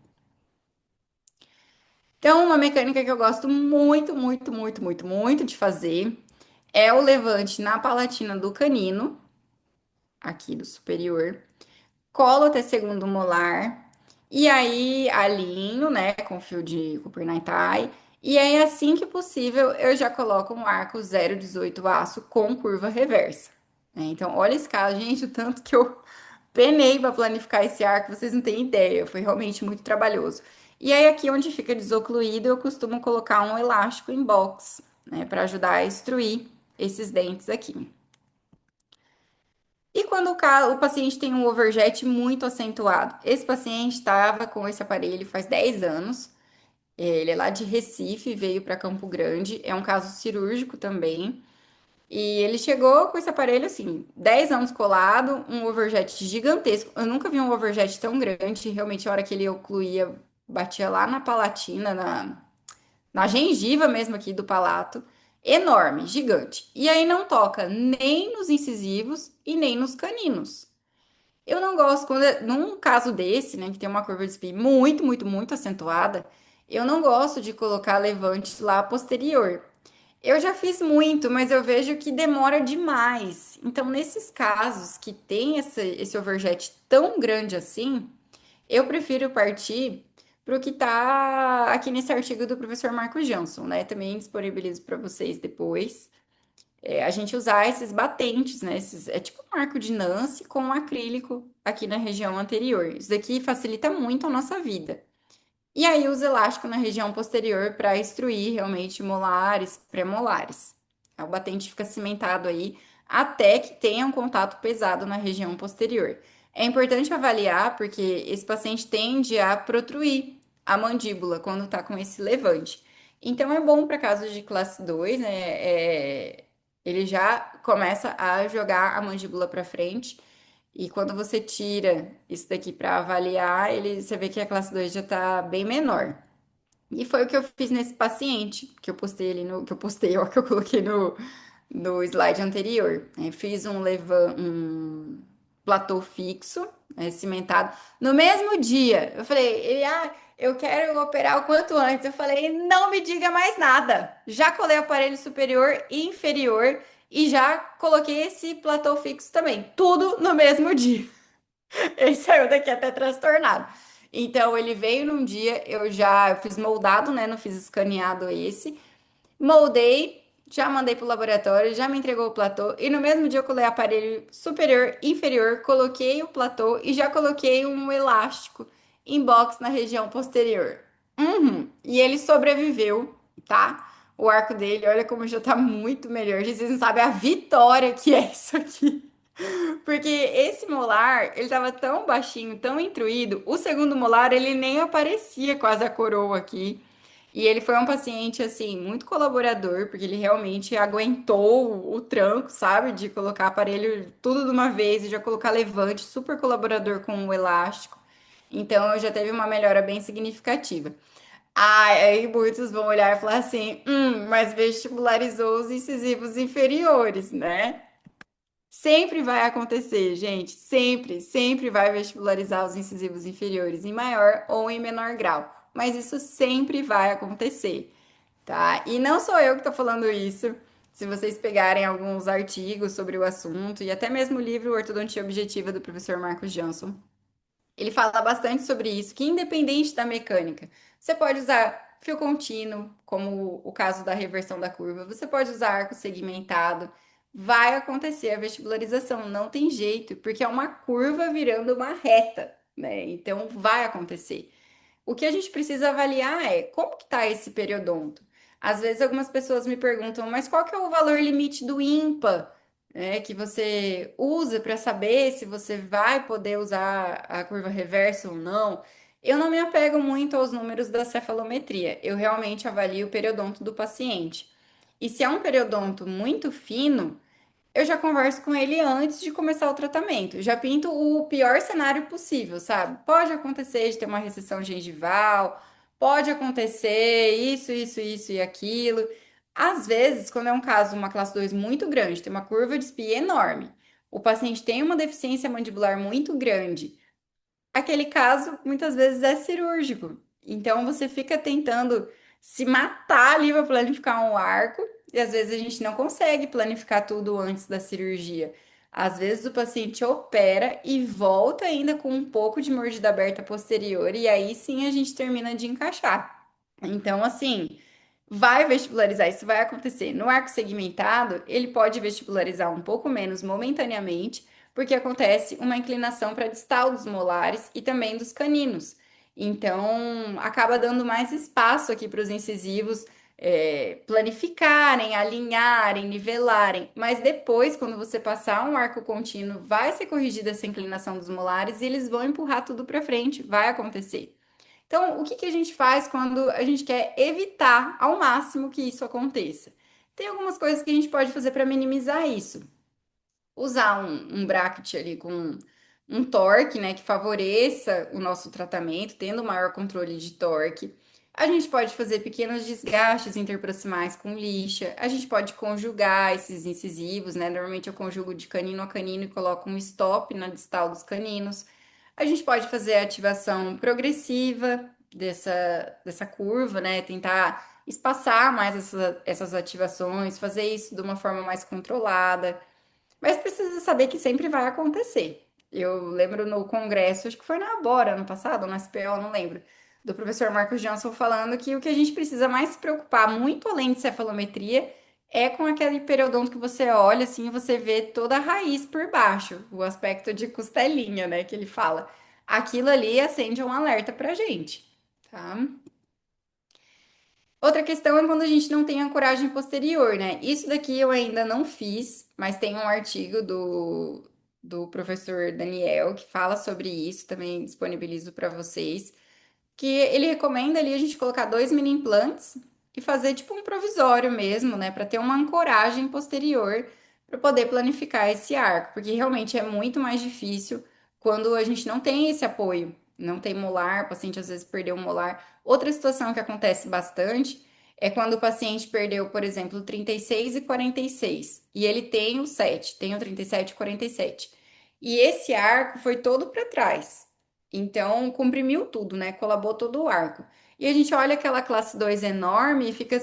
Então, uma mecânica que eu gosto muito, muito, muito, muito, muito de fazer é o levante na palatina do canino, aqui do superior, colo até segundo molar, e aí alinho, né, com fio de Cooper Tie, E aí, assim que possível, eu já coloco um arco 0,18 aço com curva reversa, né? Então, olha esse caso, gente, o tanto que eu penei para planificar esse arco, vocês não têm ideia, foi realmente muito trabalhoso. E aí, aqui onde fica desocluído, eu costumo colocar um elástico em box, né, para ajudar a extruir esses dentes aqui. E quando o paciente tem um overjet muito acentuado, esse paciente estava com esse aparelho faz 10 anos, ele é lá de Recife, veio para Campo Grande, é um caso cirúrgico também. E ele chegou com esse aparelho assim, 10 anos colado, um overjet gigantesco. Eu nunca vi um overjet tão grande, realmente a hora que ele ocluía, batia lá na palatina, na gengiva mesmo aqui do palato. Enorme, gigante. E aí não toca nem nos incisivos e nem nos caninos. Eu não gosto quando, num caso desse, né, que tem uma curva de espinho muito, muito, muito acentuada, eu não gosto de colocar levantes lá posterior. Eu já fiz muito, mas eu vejo que demora demais. Então, nesses casos que tem esse overjet tão grande assim, eu prefiro partir para o que está aqui nesse artigo do professor Marco Jansson, né? Também disponibilizo para vocês depois. A gente usar esses batentes, né? É tipo um arco de Nance com um acrílico aqui na região anterior. Isso daqui facilita muito a nossa vida. E aí usa elástico na região posterior para extruir realmente molares, pré-molares. O batente fica cimentado aí até que tenha um contato pesado na região posterior. É importante avaliar porque esse paciente tende a protruir a mandíbula quando está com esse levante. Então é bom para casos de classe 2, né? Ele já começa a jogar a mandíbula para frente e quando você tira isso daqui para avaliar, você vê que a classe 2 já está bem menor. E foi o que eu fiz nesse paciente, que eu postei ali no, que eu postei, ó, que eu coloquei no slide anterior. Fiz um platô fixo, cimentado. No mesmo dia, eu falei, eu quero operar o quanto antes. Eu falei, não me diga mais nada. Já colei o aparelho superior e inferior e já coloquei esse platô fixo também. Tudo no mesmo dia. Ele saiu daqui até transtornado. Então, ele veio num dia, eu fiz moldado, né? Não fiz escaneado esse. Moldei, já mandei pro laboratório, já me entregou o platô. E no mesmo dia eu colei aparelho superior, inferior, coloquei o platô e já coloquei um elástico em box na região posterior. Uhum. E ele sobreviveu, tá? O arco dele, olha como já tá muito melhor. Vocês não sabem a vitória que é isso aqui. Porque esse molar, ele tava tão baixinho, tão intruído, o segundo molar, ele nem aparecia quase a coroa aqui. E ele foi um paciente, assim, muito colaborador, porque ele realmente aguentou o tranco, sabe? De colocar aparelho tudo de uma vez e já colocar levante, super colaborador com o elástico. Então, já teve uma melhora bem significativa. Ah, aí muitos vão olhar e falar assim, mas vestibularizou os incisivos inferiores, né? Sempre vai acontecer, gente. Sempre, sempre vai vestibularizar os incisivos inferiores em maior ou em menor grau. Mas isso sempre vai acontecer, tá? E não sou eu que tô falando isso. Se vocês pegarem alguns artigos sobre o assunto e até mesmo o livro Ortodontia Objetiva do professor Marcos Johnson, ele fala bastante sobre isso, que independente da mecânica, você pode usar fio contínuo, como o caso da reversão da curva, você pode usar arco segmentado, vai acontecer a vestibularização, não tem jeito, porque é uma curva virando uma reta, né? Então vai acontecer. O que a gente precisa avaliar é como que tá esse periodonto. Às vezes algumas pessoas me perguntam, mas qual que é o valor limite do IMPA, né, que você usa para saber se você vai poder usar a curva reversa ou não? Eu não me apego muito aos números da cefalometria. Eu realmente avalio o periodonto do paciente. E se é um periodonto muito fino, eu já converso com ele antes de começar o tratamento. Já pinto o pior cenário possível, sabe? Pode acontecer de ter uma recessão gengival, pode acontecer isso e aquilo. Às vezes, quando é um caso, uma classe 2 muito grande, tem uma curva de espinha enorme, o paciente tem uma deficiência mandibular muito grande, aquele caso muitas vezes é cirúrgico. Então você fica tentando se matar ali para planificar um arco, e às vezes a gente não consegue planificar tudo antes da cirurgia. Às vezes o paciente opera e volta ainda com um pouco de mordida aberta posterior, e aí sim a gente termina de encaixar. Então, assim, vai vestibularizar, isso vai acontecer. No arco segmentado, ele pode vestibularizar um pouco menos momentaneamente, porque acontece uma inclinação para distal dos molares e também dos caninos. Então, acaba dando mais espaço aqui para os incisivos planificarem, alinharem, nivelarem. Mas depois, quando você passar um arco contínuo, vai ser corrigida essa inclinação dos molares e eles vão empurrar tudo para frente, vai acontecer. Então, o que que a gente faz quando a gente quer evitar ao máximo que isso aconteça? Tem algumas coisas que a gente pode fazer para minimizar isso. Usar um bracket ali com um torque, né, que favoreça o nosso tratamento, tendo maior controle de torque. A gente pode fazer pequenos desgastes interproximais com lixa. A gente pode conjugar esses incisivos, né? Normalmente eu conjugo de canino a canino e coloco um stop na distal dos caninos. A gente pode fazer a ativação progressiva dessa curva, né? Tentar espaçar mais essas ativações, fazer isso de uma forma mais controlada. Mas precisa saber que sempre vai acontecer. Eu lembro no congresso, acho que foi na Abora ano passado, ou na SPO, não lembro, do professor Marcos Johnson falando que o que a gente precisa mais se preocupar, muito além de cefalometria, é com aquele periodonto que você olha assim e você vê toda a raiz por baixo, o aspecto de costelinha, né, que ele fala. Aquilo ali acende um alerta pra gente, tá? Outra questão é quando a gente não tem ancoragem posterior, né? Isso daqui eu ainda não fiz, mas tem um artigo do professor Daniel que fala sobre isso, também disponibilizo para vocês, que ele recomenda ali a gente colocar 2 mini implantes e fazer tipo um provisório mesmo, né, para ter uma ancoragem posterior para poder planificar esse arco, porque realmente é muito mais difícil quando a gente não tem esse apoio, não tem molar, o paciente às vezes perdeu o molar. Outra situação que acontece bastante é quando o paciente perdeu, por exemplo, 36 e 46, e ele tem o 7, tem o 37 e 47. E esse arco foi todo para trás. Então, comprimiu tudo, né? Colabou todo o arco. E a gente olha aquela classe 2 enorme e fica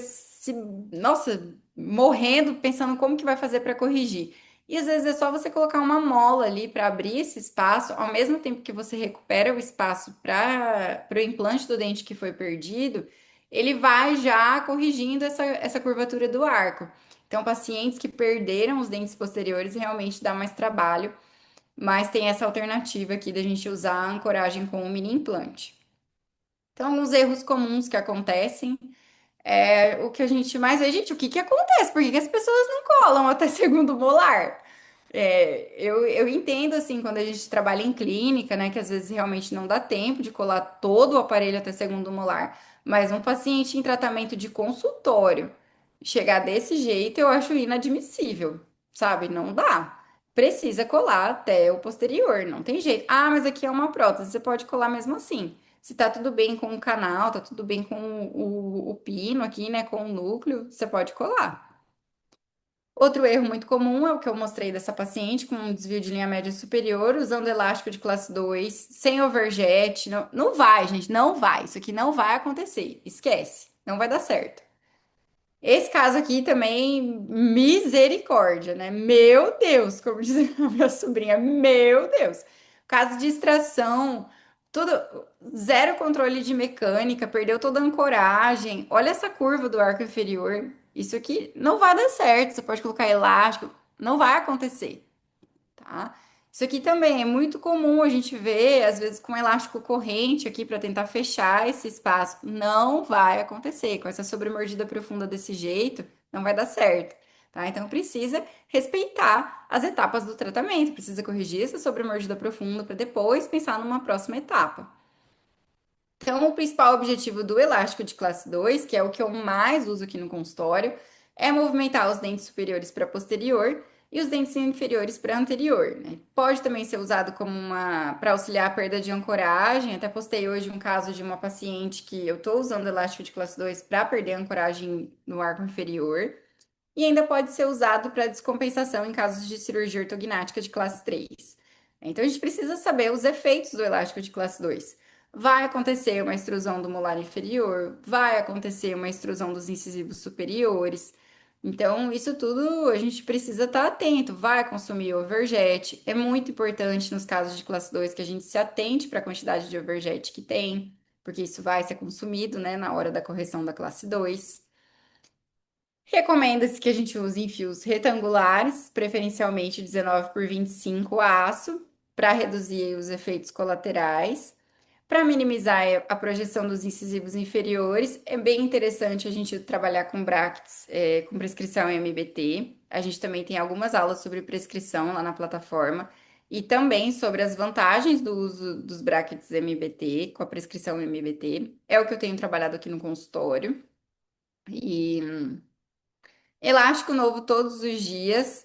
nossa, morrendo, pensando como que vai fazer para corrigir. E às vezes é só você colocar uma mola ali para abrir esse espaço, ao mesmo tempo que você recupera o espaço para o implante do dente que foi perdido, ele vai já corrigindo essa curvatura do arco. Então, pacientes que perderam os dentes posteriores realmente dá mais trabalho, mas tem essa alternativa aqui da gente usar a ancoragem com o mini implante. Então, alguns erros comuns que acontecem é o que a gente mais vê. Gente, o que que acontece? Por que que as pessoas não colam até segundo molar? Eu entendo, assim, quando a gente trabalha em clínica, né, que às vezes realmente não dá tempo de colar todo o aparelho até segundo molar, mas um paciente em tratamento de consultório chegar desse jeito, eu acho inadmissível, sabe? Não dá. Precisa colar até o posterior, não tem jeito. Ah, mas aqui é uma prótese, você pode colar mesmo assim. Se tá tudo bem com o canal, tá tudo bem com o pino aqui, né, com o núcleo, você pode colar. Outro erro muito comum é o que eu mostrei dessa paciente com um desvio de linha média superior, usando elástico de classe 2, sem overjet. Não, não vai, gente, não vai. Isso aqui não vai acontecer. Esquece. Não vai dar certo. Esse caso aqui também, misericórdia, né? Meu Deus, como diz a minha sobrinha, meu Deus. Caso de extração, tudo, zero controle de mecânica, perdeu toda a ancoragem. Olha essa curva do arco inferior. Isso aqui não vai dar certo. Você pode colocar elástico, não vai acontecer, tá? Isso aqui também é muito comum a gente ver, às vezes, com elástico corrente aqui para tentar fechar esse espaço. Não vai acontecer. Com essa sobremordida profunda desse jeito, não vai dar certo, tá? Então precisa respeitar as etapas do tratamento, precisa corrigir essa sobremordida profunda para depois pensar numa próxima etapa. Então, o principal objetivo do elástico de classe 2, que é o que eu mais uso aqui no consultório, é movimentar os dentes superiores para posterior e os dentes inferiores para anterior, né? Pode também ser usado como uma para auxiliar a perda de ancoragem. Até postei hoje um caso de uma paciente que eu estou usando elástico de classe 2 para perder a ancoragem no arco inferior. E ainda pode ser usado para descompensação em casos de cirurgia ortognática de classe 3. Então, a gente precisa saber os efeitos do elástico de classe 2. Vai acontecer uma extrusão do molar inferior, vai acontecer uma extrusão dos incisivos superiores. Então, isso tudo a gente precisa estar atento. Vai consumir overjet. É muito importante nos casos de classe 2 que a gente se atente para a quantidade de overjet que tem, porque isso vai ser consumido, né, na hora da correção da classe 2. Recomenda-se que a gente use em fios retangulares, preferencialmente 19 por 25 aço, para reduzir os efeitos colaterais. Para minimizar a projeção dos incisivos inferiores, é bem interessante a gente trabalhar com brackets, com prescrição MBT. A gente também tem algumas aulas sobre prescrição lá na plataforma e também sobre as vantagens do uso dos brackets MBT com a prescrição MBT. É o que eu tenho trabalhado aqui no consultório. E elástico novo todos os dias.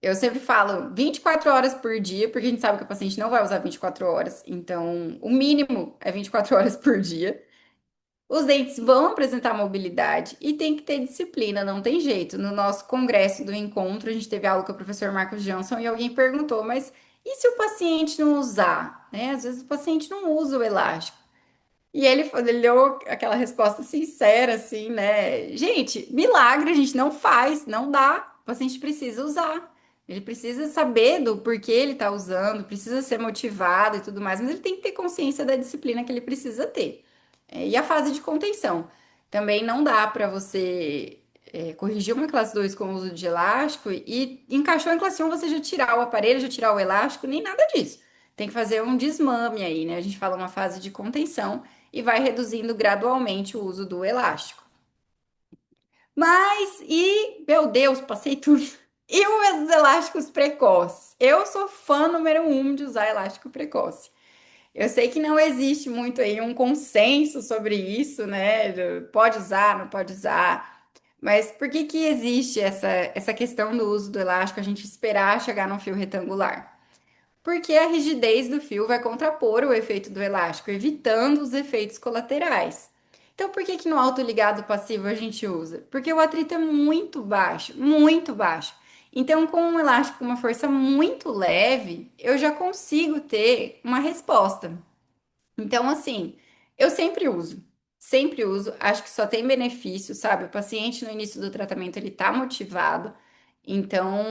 Eu sempre falo 24 horas por dia, porque a gente sabe que o paciente não vai usar 24 horas. Então, o mínimo é 24 horas por dia. Os dentes vão apresentar mobilidade e tem que ter disciplina, não tem jeito. No nosso congresso do encontro, a gente teve aula com o professor Marcos Johnson e alguém perguntou, mas e se o paciente não usar? Né? Às vezes o paciente não usa o elástico. E ele deu aquela resposta sincera, assim, né? Gente, milagre a gente não faz, não dá. O paciente precisa usar. Ele precisa saber do porquê ele tá usando, precisa ser motivado e tudo mais, mas ele tem que ter consciência da disciplina que ele precisa ter. E a fase de contenção. Também não dá para você corrigir uma classe 2 com o uso de elástico e encaixou em classe 1 você já tirar o aparelho, já tirar o elástico, nem nada disso. Tem que fazer um desmame aí, né? A gente fala uma fase de contenção e vai reduzindo gradualmente o uso do elástico. Meu Deus, passei tudo. E os elásticos precoces? Eu sou fã número 1 de usar elástico precoce. Eu sei que não existe muito aí um consenso sobre isso, né? Pode usar, não pode usar. Mas por que que existe essa questão do uso do elástico, a gente esperar chegar num fio retangular? Porque a rigidez do fio vai contrapor o efeito do elástico, evitando os efeitos colaterais. Então, por que que no autoligado passivo a gente usa? Porque o atrito é muito baixo, muito baixo. Então, com um elástico com uma força muito leve, eu já consigo ter uma resposta. Então, assim, eu sempre uso, acho que só tem benefício, sabe? O paciente no início do tratamento ele tá motivado, então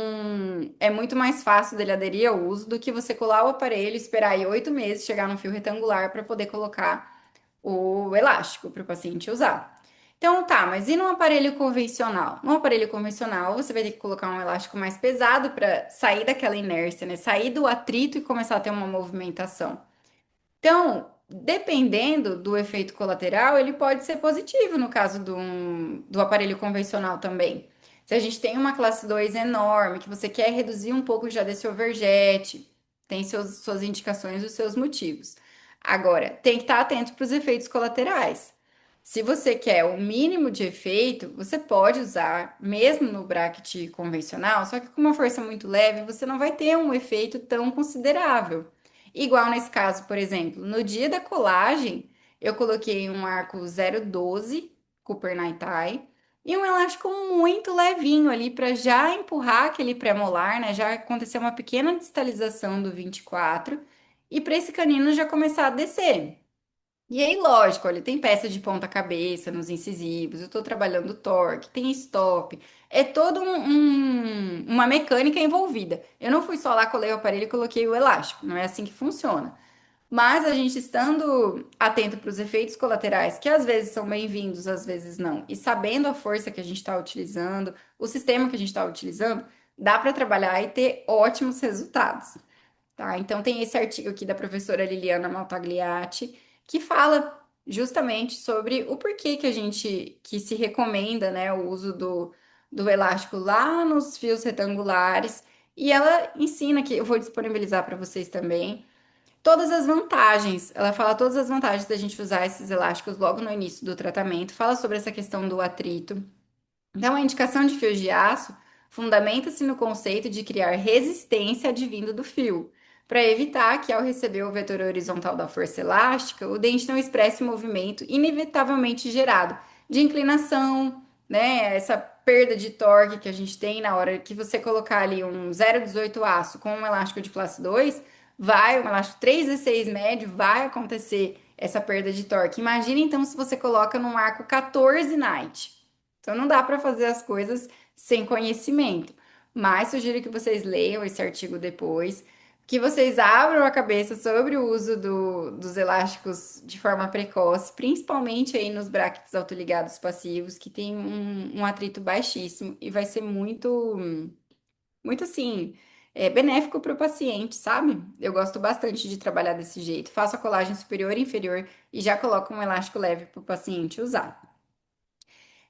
é muito mais fácil dele aderir ao uso do que você colar o aparelho, esperar aí 8 meses, chegar no fio retangular para poder colocar o elástico para o paciente usar. Então, tá, mas e num aparelho convencional? No aparelho convencional, você vai ter que colocar um elástico mais pesado para sair daquela inércia, né? Sair do atrito e começar a ter uma movimentação. Então, dependendo do efeito colateral, ele pode ser positivo no caso do aparelho convencional também. Se a gente tem uma classe 2 enorme, que você quer reduzir um pouco já desse overjet, tem suas indicações, os seus motivos. Agora, tem que estar atento para os efeitos colaterais. Se você quer o mínimo de efeito, você pode usar, mesmo no bracket convencional, só que com uma força muito leve, você não vai ter um efeito tão considerável. Igual nesse caso, por exemplo, no dia da colagem, eu coloquei um arco 012 Cooper Night Tie e um elástico muito levinho ali para já empurrar aquele pré-molar, né? Já acontecer uma pequena distalização do 24 e para esse canino já começar a descer. E aí, lógico, olha, tem peça de ponta-cabeça nos incisivos, eu tô trabalhando torque, tem stop, é toda uma mecânica envolvida. Eu não fui só lá, colei o aparelho e coloquei o elástico, não é assim que funciona. Mas a gente estando atento para os efeitos colaterais, que às vezes são bem-vindos, às vezes não, e sabendo a força que a gente está utilizando, o sistema que a gente está utilizando, dá para trabalhar e ter ótimos resultados. Tá? Então, tem esse artigo aqui da professora Liliana Maltagliati, que fala justamente sobre o porquê que se recomenda, né, o uso do elástico lá nos fios retangulares, e ela ensina que eu vou disponibilizar para vocês também todas as vantagens. Ela fala todas as vantagens da gente usar esses elásticos logo no início do tratamento, fala sobre essa questão do atrito. Então, a indicação de fios de aço fundamenta-se no conceito de criar resistência advindo do fio, para evitar que, ao receber o vetor horizontal da força elástica, o dente não expresse o movimento inevitavelmente gerado de inclinação, né? Essa perda de torque que a gente tem na hora que você colocar ali um 0,18 aço com um elástico de classe 2, um elástico 3,16 médio, vai acontecer essa perda de torque. Imagina então se você coloca num arco 14 night. Então não dá para fazer as coisas sem conhecimento. Mas sugiro que vocês leiam esse artigo depois, que vocês abram a cabeça sobre o uso dos elásticos de forma precoce, principalmente aí nos brackets autoligados passivos, que tem um atrito baixíssimo e vai ser muito assim, benéfico para o paciente, sabe? Eu gosto bastante de trabalhar desse jeito. Faço a colagem superior e inferior e já coloco um elástico leve para o paciente usar.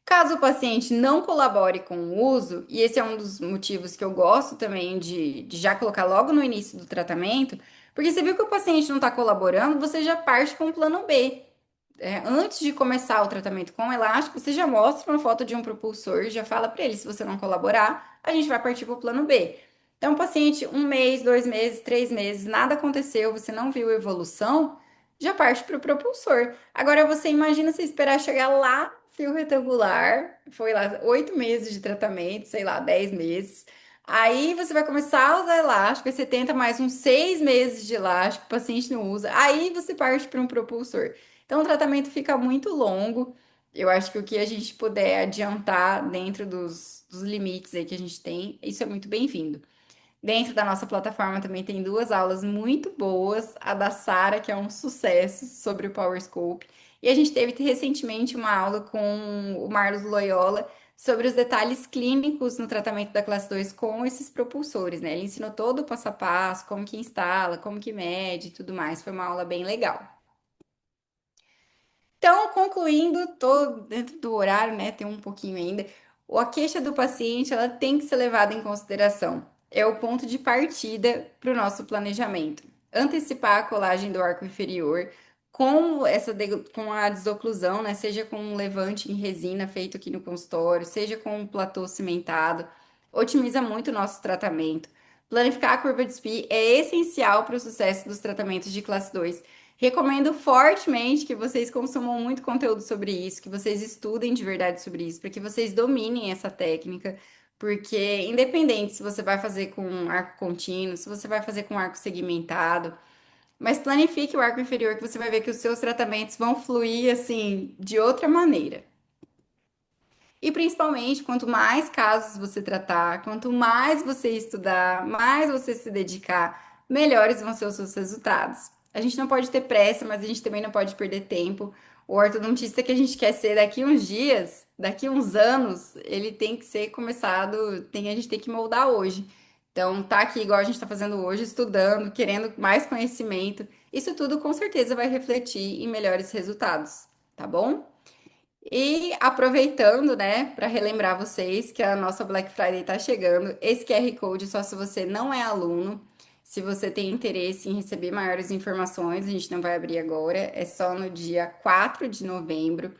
Caso o paciente não colabore com o uso, e esse é um dos motivos que eu gosto também de já colocar logo no início do tratamento, porque você viu que o paciente não está colaborando, você já parte para um plano B. Antes de começar o tratamento com o elástico, você já mostra uma foto de um propulsor, já fala para ele, se você não colaborar, a gente vai partir para o plano B. Então, paciente, 1 mês, 2 meses, 3 meses, nada aconteceu, você não viu evolução, já parte para o propulsor. Agora, você imagina você esperar chegar lá, fio retangular, foi lá 8 meses de tratamento, sei lá, 10 meses. Aí você vai começar a usar elástico, aí você tenta mais uns 6 meses de elástico, o paciente não usa, aí você parte para um propulsor. Então, o tratamento fica muito longo. Eu acho que o que a gente puder adiantar dentro dos limites aí que a gente tem, isso é muito bem-vindo. Dentro da nossa plataforma também tem 2 aulas muito boas. A da Sara, que é um sucesso, sobre o Power Scope. E a gente teve recentemente uma aula com o Marlos Loyola sobre os detalhes clínicos no tratamento da classe 2 com esses propulsores, né? Ele ensinou todo o passo a passo, como que instala, como que mede e tudo mais. Foi uma aula bem legal. Então, concluindo, tô dentro do horário, né? Tem um pouquinho ainda. A queixa do paciente, ela tem que ser levada em consideração. É o ponto de partida para o nosso planejamento. Antecipar a colagem do arco inferior com a desoclusão, né? Seja com um levante em resina feito aqui no consultório, seja com um platô cimentado, otimiza muito o nosso tratamento. Planificar a curva de SPI é essencial para o sucesso dos tratamentos de classe 2. Recomendo fortemente que vocês consumam muito conteúdo sobre isso, que vocês estudem de verdade sobre isso, para que vocês dominem essa técnica, porque independente se você vai fazer com arco contínuo, se você vai fazer com arco segmentado, mas planifique o arco inferior que você vai ver que os seus tratamentos vão fluir assim de outra maneira. E principalmente, quanto mais casos você tratar, quanto mais você estudar, mais você se dedicar, melhores vão ser os seus resultados. A gente não pode ter pressa, mas a gente também não pode perder tempo. O ortodontista que a gente quer ser daqui uns dias, daqui uns anos, ele tem que ser começado, a gente tem que moldar hoje. Então, tá aqui igual a gente está fazendo hoje, estudando, querendo mais conhecimento. Isso tudo com certeza vai refletir em melhores resultados, tá bom? E aproveitando, né, para relembrar vocês que a nossa Black Friday está chegando, esse QR Code só se você não é aluno. Se você tem interesse em receber maiores informações, a gente não vai abrir agora, é só no dia 4 de novembro.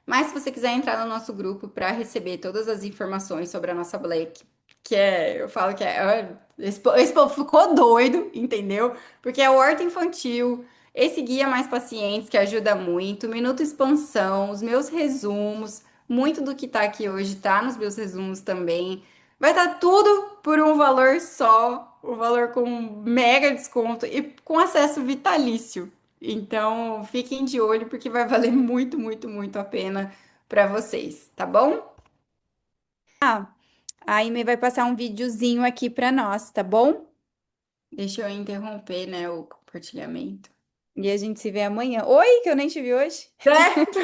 Mas se você quiser entrar no nosso grupo para receber todas as informações sobre a nossa Black, eu falo que esse povo ficou doido, entendeu? Porque é o horta infantil, esse guia mais pacientes que ajuda muito, Minuto Expansão, os meus resumos, muito do que tá aqui hoje tá nos meus resumos também. Vai estar tudo por um valor só, um valor com mega desconto e com acesso vitalício. Então, fiquem de olho porque vai valer muito, muito, muito a pena para vocês, tá bom? A Aime vai passar um videozinho aqui para nós, tá bom? Deixa eu interromper, né, o compartilhamento. E a gente se vê amanhã. Oi, que eu nem te vi hoje. Certo?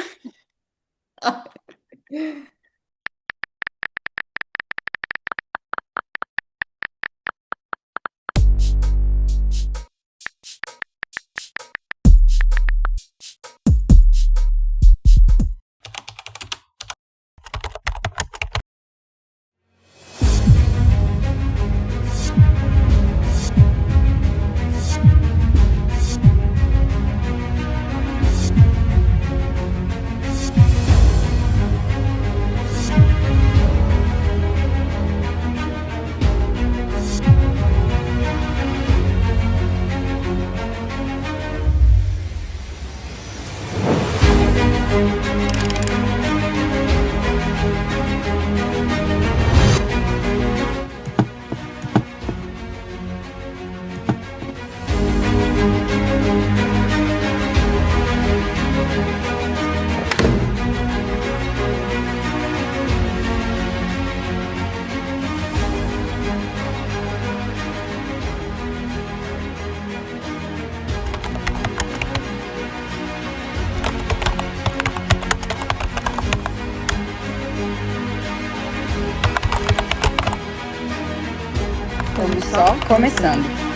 começando.